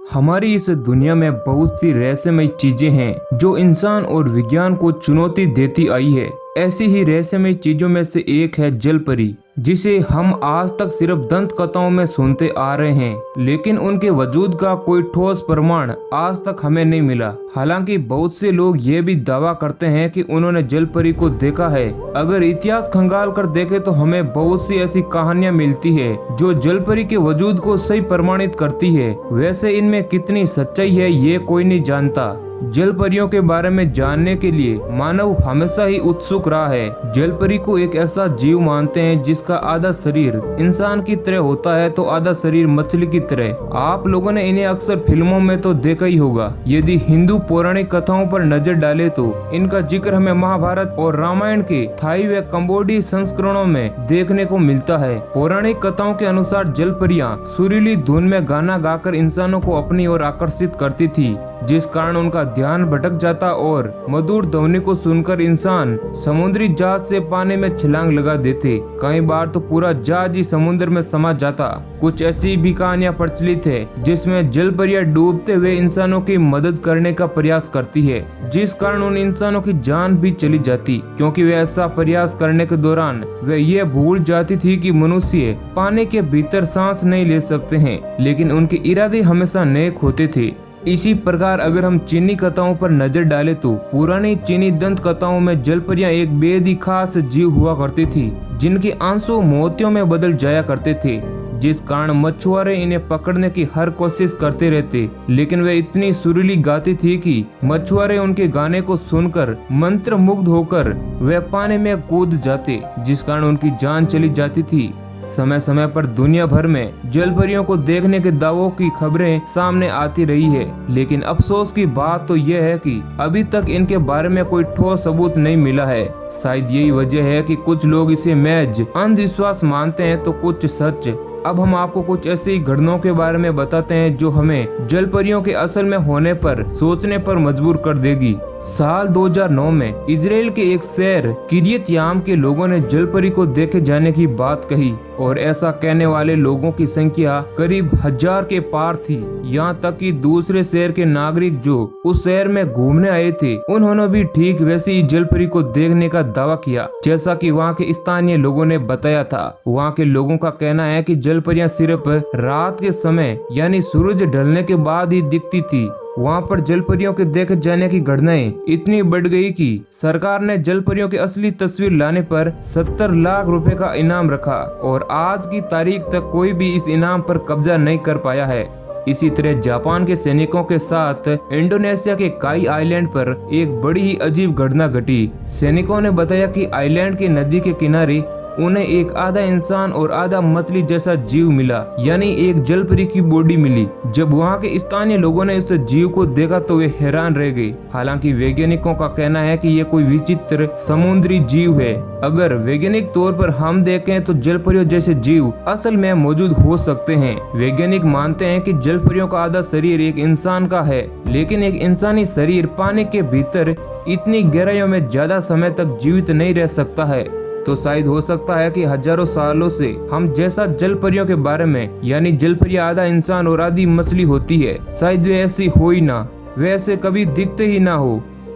हमारी इस दुनिया में बहुत सी रहस्यमय चीजें हैं जो इंसान और विज्ञान को चुनौती देती आई है। ऐसी ही रहस्यमय चीजों में से एक है जल परी, जिसे हम आज तक सिर्फ दंत कथाओं में सुनते आ रहे हैं, लेकिन उनके वजूद का कोई ठोस प्रमाण आज तक हमें नहीं मिला। हालांकि बहुत से लोग ये भी दावा करते हैं कि उन्होंने जल परी को देखा है। अगर इतिहास खंगाल कर देखें तो हमें बहुत सी ऐसी कहानियां मिलती है जो जल परी के वजूद को सही प्रमाणित करती है। वैसे इनमें कितनी सच्चाई है ये कोई नहीं जानता। जल परियों के बारे में जानने के लिए मानव हमेशा ही उत्सुक रहा है। जल परी को एक ऐसा जीव मानते हैं जिसका आधा शरीर इंसान की तरह होता है तो आधा शरीर मछली की तरह। आप लोगों ने इन्हें अक्सर फिल्मों में तो देखा ही होगा। यदि हिंदू पौराणिक कथाओं पर नजर डाले तो इनका जिक्र हमें महाभारत और रामायण के थाई व कंबोडी संस्करणों में देखने को मिलता है। पौराणिक कथाओं के अनुसार जल परियां सुरीली धुन में गाना गाकर इंसानों को अपनी ओर आकर्षित करती थी, जिस कारण उनका ध्यान भटक जाता और मधुर ध्वनि को सुनकर इंसान समुद्री जहाज से पानी में छलांग लगा देते। कई बार तो पूरा जहाज ही समुद्र में समा जाता। कुछ ऐसी भी कहानियां प्रचलित है जिसमें जल परियां डूबते हुए इंसानों की मदद करने का प्रयास करती है, जिस कारण उन इंसानों की जान भी चली जाती, क्योंकि वे ऐसा प्रयास करने के दौरान वे ये भूल जाती थी कि मनुष्य पानी के भीतर सांस नहीं ले सकते हैं, लेकिन उनके इरादे हमेशा नेक होते थे। इसी प्रकार अगर हम चीनी कथाओं पर नजर डालें तो पुरानी चीनी दंत कथाओं में जल परियां एक बेहद ही खास जीव हुआ करती थी, जिनके आंसू मोतियों में बदल जाया करते थे, जिस कारण मछुआरे इन्हें पकड़ने की हर कोशिश करते रहते। लेकिन वे इतनी सुरीली गाती थी कि मछुआरे उनके गाने को सुनकर मंत्र मुग्ध होकर वे पानी में कूद जाते, जिस कारण उनकी जान चली जाती थी। समय समय पर दुनिया भर में जल परियों को देखने के दावों की खबरें सामने आती रही है, लेकिन अफसोस की बात तो यह है कि अभी तक इनके बारे में कोई ठोस सबूत नहीं मिला है। शायद यही वजह है कि कुछ लोग इसे महज अंधविश्वास मानते हैं तो कुछ सच। अब हम आपको कुछ ऐसी घटनाओं के बारे में बताते हैं जो हमें जल परियों के असल में होने पर सोचने पर मजबूर कर देगी। साल 2009 में इजराइल के एक शहर किरियत याम के लोगों ने जल परी को देखे जाने की बात कही, और ऐसा कहने वाले लोगों की संख्या करीब 1000 के पार थी। यहाँ तक कि दूसरे शहर के नागरिक जो उस शहर में घूमने आए थे, उन्होंने भी ठीक वैसे ही जल परी को देखने का दावा किया जैसा कि वहाँ के स्थानीय लोगों ने बताया था। वहाँ के लोगों का कहना है कि जल परियां सिर्फ रात के समय यानी सूरज ढलने के बाद ही दिखती थी। वहाँ पर जल परियों के देखे जाने की घटनाएं इतनी बढ़ गई कि सरकार ने जल परियों की असली तस्वीर लाने पर 70 लाख रुपए का इनाम रखा, और आज की तारीख तक कोई भी इस इनाम पर कब्जा नहीं कर पाया है। इसी तरह जापान के सैनिकों के साथ इंडोनेशिया के काई आइलैंड पर एक बड़ी ही अजीब घटना घटी। सैनिकों ने बताया कि आइलैंड की नदी के किनारे उन्हें एक आधा इंसान और आधा मछली जैसा जीव मिला, यानी एक जल परी की बॉडी मिली। जब वहाँ के स्थानीय लोगों ने इस जीव को देखा तो वे हैरान रह गए। हालांकि वैज्ञानिकों का कहना है कि ये कोई विचित्र समुद्री जीव है। अगर वैज्ञानिक तौर पर हम देखें तो जल परियों जैसे जीव असल में मौजूद हो सकते हैं। वैज्ञानिक मानते हैं कि जल परियों का आधा शरीर एक इंसान का है, लेकिन एक इंसानी शरीर पानी के भीतर इतनी गहराइयों में ज्यादा समय तक जीवित नहीं रह सकता है। तो शायद हो सकता है कि हजारों सालों से हम जैसा जल परियों के बारे में, यानी जल परियां आधा इंसान और आधी मछली होती है, शायद वे ऐसी हो ही ना, वे ऐसे कभी दिखते ही ना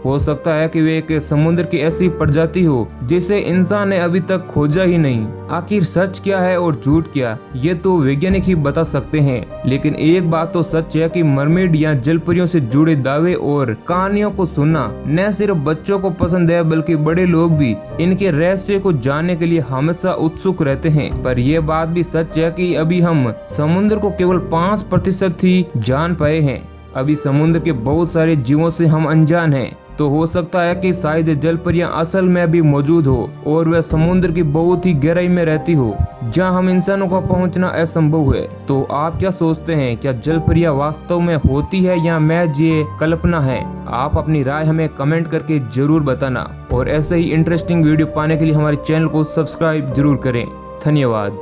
हो सकता है कि वे एक समुद्र की ऐसी प्रजाति हो जिसे इंसान ने अभी तक खोजा ही नहीं। आखिर सच क्या है और झूठ क्या, ये तो वैज्ञानिक ही बता सकते हैं। लेकिन एक बात तो सच है कि मरमेड या जल परियों से जुड़े दावे और कहानियों को सुनना न सिर्फ बच्चों को पसंद है, बल्कि बड़े लोग भी इनके रहस्य को जानने के लिए हमेशा उत्सुक रहते हैं। पर यह बात भी सच है कि अभी हम समुद्र को केवल 5% ही जान पाए हैं। अभी समुद्र के बहुत सारे जीवों से हम अनजान हैं। तो हो सकता है कि शायद जल परियां असल में भी मौजूद हो और वह समुद्र की बहुत ही गहराई में रहती हो, जहां हम इंसानों का पहुंचना असंभव है। तो आप क्या सोचते हैं, क्या जल परियां वास्तव में होती है या महज ये कल्पना है? आप अपनी राय हमें कमेंट करके जरूर बताना, और ऐसे ही इंटरेस्टिंग वीडियो पाने के लिए हमारे चैनल को सब्सक्राइब जरूर करें। धन्यवाद।